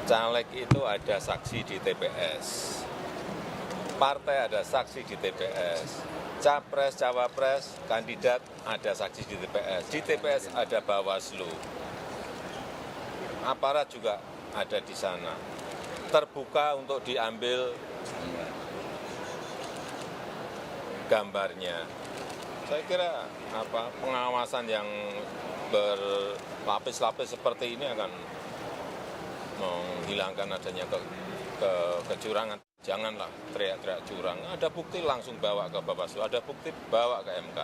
Caleg itu ada saksi di TPS, partai ada saksi di TPS, capres, cawapres, kandidat ada saksi di TPS ada Bawaslu, aparat juga ada di sana, terbuka untuk diambil gambarnya. Saya kira pengawasan yang berlapis-lapis seperti ini akan menghilangkan adanya kecurangan. Janganlah teriak-teriak curang. Ada bukti langsung bawa ke Bawaslu, ada bukti bawa ke MK.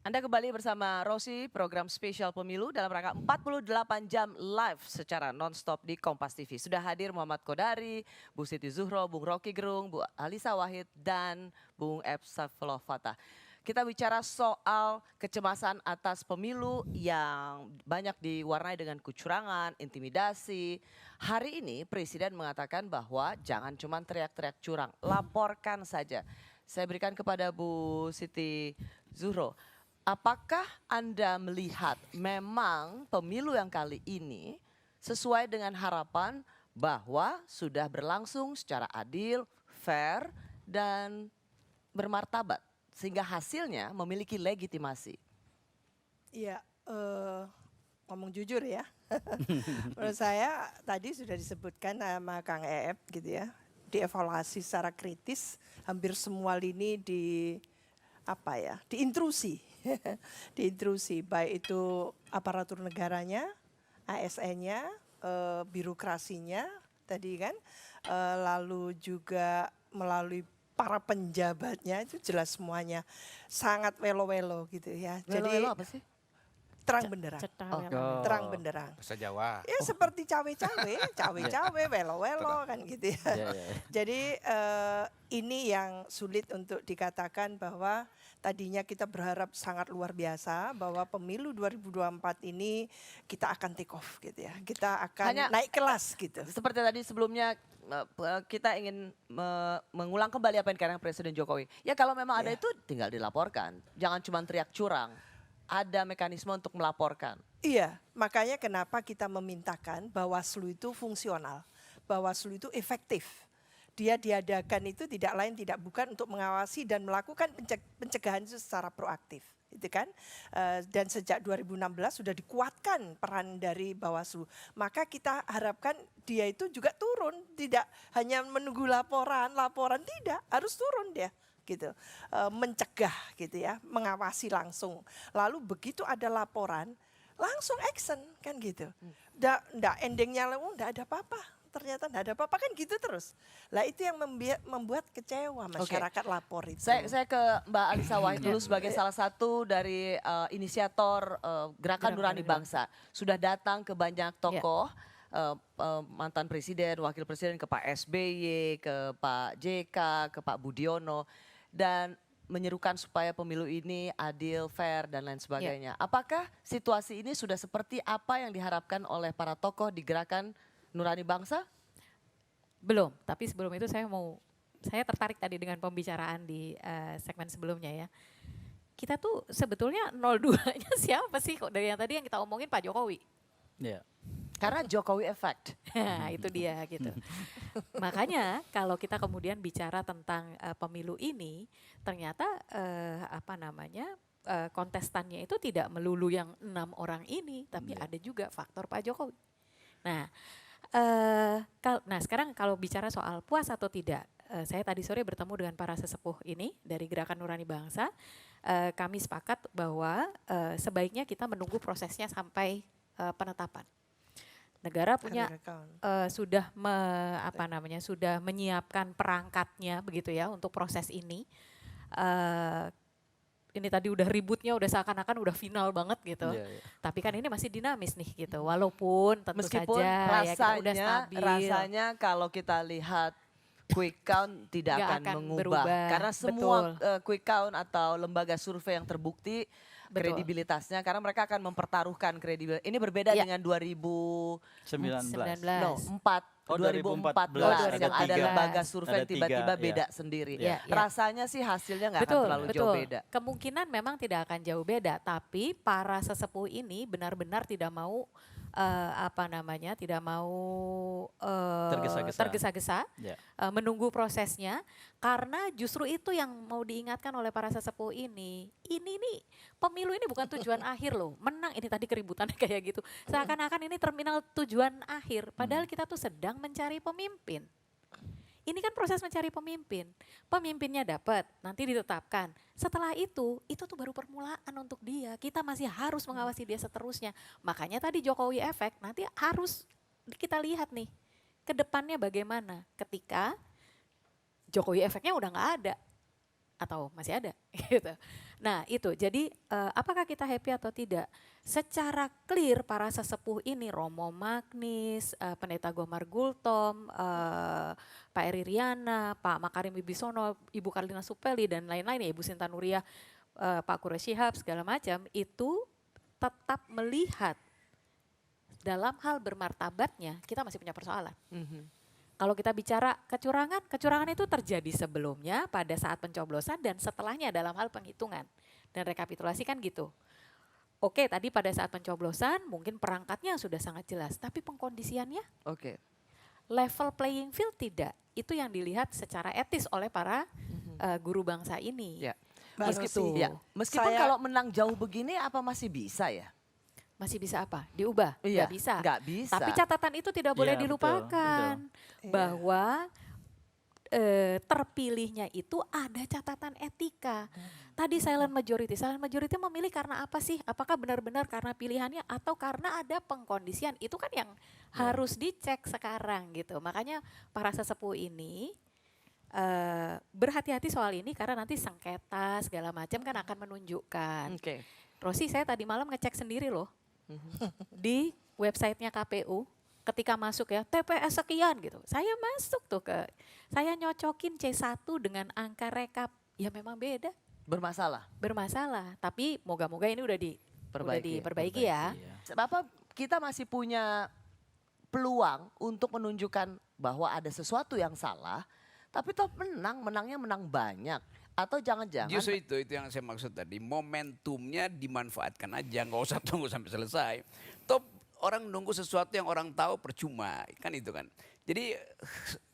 Anda kembali bersama Rosi, program spesial pemilu dalam rangka 48 jam live secara non-stop di Kompas TV. Sudah hadir Muhammad Kodari, Bu Siti Zuhro, Bung Rocky Gerung, Bu Alisa Wahid, dan Bung Saifullah Fatah. Kita bicara soal kecemasan atas pemilu yang banyak diwarnai dengan kecurangan, intimidasi. Hari ini Presiden mengatakan bahwa jangan cuma teriak-teriak curang, laporkan saja. Saya berikan kepada Bu Siti Zuhro. Apakah Anda melihat memang pemilu yang kali ini sesuai dengan harapan bahwa sudah berlangsung secara adil, fair, dan bermartabat sehingga hasilnya memiliki legitimasi? Iya, ngomong jujur ya. Menurut saya tadi sudah disebutkan sama Kang Eep gitu ya, dievaluasi secara kritis, hampir semua lini diintrusi. Diintrusi, baik itu aparatur negaranya, ASN-nya, birokrasinya tadi kan, lalu juga melalui para penjabatnya itu jelas semuanya sangat welo-welo gitu ya. Welo-welo apa sih? Terang benderang. Terang benderang. Bahasa Jawa. Ya seperti cawe-cawe, welo-welo kan gitu ya. Jadi ini yang sulit untuk dikatakan bahwa tadinya kita berharap sangat luar biasa bahwa pemilu 2024 ini kita akan take off gitu ya. Kita akan naik kelas gitu. Seperti tadi sebelumnya kita ingin mengulang kembali apa yang dikatakan Presiden Jokowi. Ya kalau memang ada itu tinggal dilaporkan. Jangan cuma teriak curang. Ada mekanisme untuk melaporkan. Iya, makanya kenapa kita memintakan Bawaslu itu fungsional. Bawaslu itu efektif. Dia diadakan itu tidak lain tidak bukan untuk mengawasi dan melakukan pencegahan itu secara proaktif. Itu kan, dan sejak 2016 sudah dikuatkan peran dari Bawaslu. Maka kita harapkan dia itu juga turun, tidak hanya menunggu laporan tidak, harus turun dia gitu, mencegah gitu ya, mengawasi langsung. Lalu begitu ada laporan, langsung action kan gitu. Nggak endingnya nggak ada apa-apa. Ternyata tidak ada apa-apa kan gitu terus. Lah itu yang membuat kecewa masyarakat lapor itu. Saya ke Mbak Alisa Wahid dulu sebagai salah satu dari inisiator Gerakan Nurani Bangsa. Sudah datang ke banyak tokoh, mantan presiden, wakil presiden, ke Pak SBY, ke Pak JK, ke Pak Budiono. Dan menyerukan supaya pemilu ini adil, fair, dan lain sebagainya. Apakah situasi ini sudah seperti apa yang diharapkan oleh para tokoh di Gerakan Nurani Bangsa? Belum, tapi sebelum itu saya tertarik tadi dengan pembicaraan di segmen sebelumnya ya. Kita tuh sebetulnya 02-nya siapa sih kok dari yang tadi yang kita omongin Pak Jokowi? Iya. Karena Jokowi effect. Nah, itu dia gitu. Makanya kalau kita kemudian bicara tentang pemilu ini, ternyata kontestannya itu tidak melulu yang 6 orang ini, tapi ada juga faktor Pak Jokowi. Nah, sekarang kalau bicara soal puas atau tidak, saya tadi sore bertemu dengan para sesepuh ini dari Gerakan Nurani Bangsa. Kami sepakat bahwa sebaiknya kita menunggu prosesnya sampai penetapan. Negara punya sudah menyiapkan perangkatnya begitu ya untuk proses ini. Ini tadi udah ributnya udah seakan-akan udah final banget gitu. Tapi kan ini masih dinamis nih gitu. Walaupun tentu meskipun saja rasanya, ya udah stabil. Rasanya kalau kita lihat quick count tidak akan mengubah. Karena semua quick count atau lembaga survei yang terbukti kredibilitasnya, karena mereka akan mempertaruhkan kredibilitas. Ini berbeda dengan 2019. 2014 yang ada lembaga survei tiba-tiba beda sendiri. Rasanya sih hasilnya nggak akan terlalu jauh beda. Kemungkinan memang tidak akan jauh beda, tapi para sesepuh ini benar-benar tidak mau tidak mau Tergesa-gesa. tergesa-gesa, Ya. menunggu prosesnya, karena justru itu yang mau diingatkan oleh para sesepuh ini nih pemilu ini bukan tujuan akhir loh, menang ini tadi keributannya kayak gitu, seakan-akan ini terminal tujuan akhir, padahal kita tuh sedang mencari pemimpin. Ini kan proses mencari pemimpin. Pemimpinnya dapat, nanti ditetapkan. Setelah itu tuh baru permulaan untuk dia. Kita masih harus mengawasi dia seterusnya. Makanya tadi Jokowi efek, nanti harus kita lihat nih ke depannya bagaimana ketika Jokowi efeknya udah nggak ada atau masih ada gitu. Nah itu jadi apakah kita happy atau tidak? Secara clear para sesepuh ini Romo Magnis, Pendeta Gomar Gultom, Pak Eri Riana, Pak Makarim Wibisono, Ibu Karlina Supeli dan lain-lain ya, Ibu Sinta Nuria, Pak Quraish Shihab segala macam itu tetap melihat dalam hal bermartabatnya kita masih punya persoalan. Kalau kita bicara kecurangan itu terjadi sebelumnya pada saat pencoblosan dan setelahnya dalam hal penghitungan dan rekapitulasi kan gitu. Oke, tadi pada saat pencoblosan mungkin perangkatnya sudah sangat jelas, tapi pengkondisiannya Oke. level playing field tidak. Itu yang dilihat secara etis oleh para guru bangsa ini. Ya. Mbak Meskipun, Rosi, ya, meskipun saya- kalau menang jauh begini apa masih bisa ya? Masih bisa apa? Diubah? Iya, Nggak bisa. nggak bisa. Tapi catatan itu tidak boleh Iya, betul, dilupakan. betul. Bahwa terpilihnya itu ada catatan etika. Tadi silent majority memilih karena apa sih? Apakah benar-benar karena pilihannya atau karena ada pengkondisian? Itu kan yang harus dicek sekarang gitu. Makanya para sesepuh ini berhati-hati soal ini karena nanti sengketa segala macam kan akan menunjukkan. Oke. Rosi, saya tadi malam ngecek sendiri loh di websitenya KPU. Ketika masuk ya TPS sekian gitu, saya masuk tuh saya nyocokin C1 dengan angka rekap, ya memang beda, bermasalah. Tapi moga-moga ini udah diperbaiki ya. Bapak, kita masih punya peluang untuk menunjukkan bahwa ada sesuatu yang salah, tapi toh menangnya menang banyak. Atau jangan-jangan Justru itu yang saya maksud tadi, momentumnya dimanfaatkan aja, nggak usah tunggu sampai selesai. Top orang nunggu sesuatu yang orang tahu percuma, kan itu kan. Jadi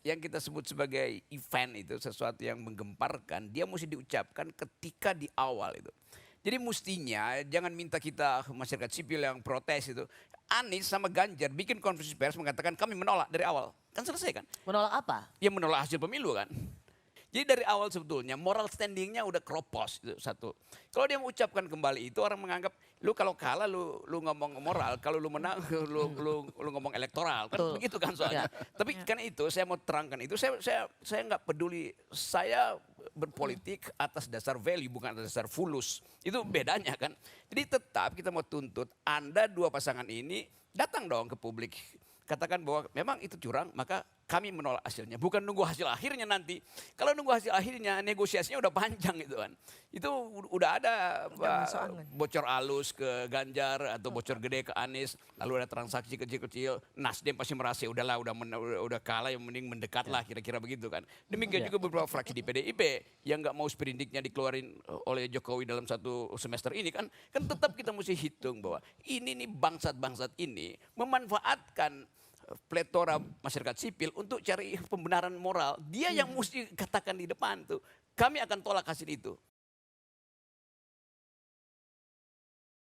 yang kita sebut sebagai event itu sesuatu yang menggemparkan, dia mesti diucapkan ketika di awal itu. Jadi mestinya jangan minta kita masyarakat sipil yang protes itu. Anies sama Ganjar bikin konferensi pers mengatakan kami menolak dari awal. Kan selesai kan? menolak apa? Ya menolak hasil pemilu kan. Jadi dari awal sebetulnya moral standingnya udah keropos itu satu. Kalau dia mengucapkan kembali itu orang menganggap lu kalau kalah lu ngomong moral, kalau lu menang lu ngomong elektoral kan Betul. begitu kan soalnya. Tapi kan itu saya mau terangkan itu saya nggak peduli, saya berpolitik atas dasar value bukan atas dasar fulus. Itu bedanya kan. Jadi tetap kita mau tuntut Anda dua pasangan ini datang dong ke publik. Katakan bahwa memang itu curang, maka kami menolak hasilnya. Bukan nunggu hasil akhirnya nanti. Kalau nunggu hasil akhirnya negosiasinya udah panjang gitu kan. Itu udah ada masuk angin. bocor halus ke Ganjar atau bocor gede ke Anies. Lalu ada transaksi kecil-kecil. Nasdem pasti merasa udahlah udah kalah yang mending mendekat lah kira-kira begitu kan. Demikian juga beberapa fraksi di PDIP yang nggak mau sprindiknya dikeluarin oleh Jokowi dalam satu semester ini kan. Kan tetap kita mesti hitung bahwa ini nih bangsat-bangsat ini memanfaatkan pletora masyarakat sipil untuk cari pembenaran moral. Dia yang mesti katakan di depan tuh, kami akan tolak hasil itu.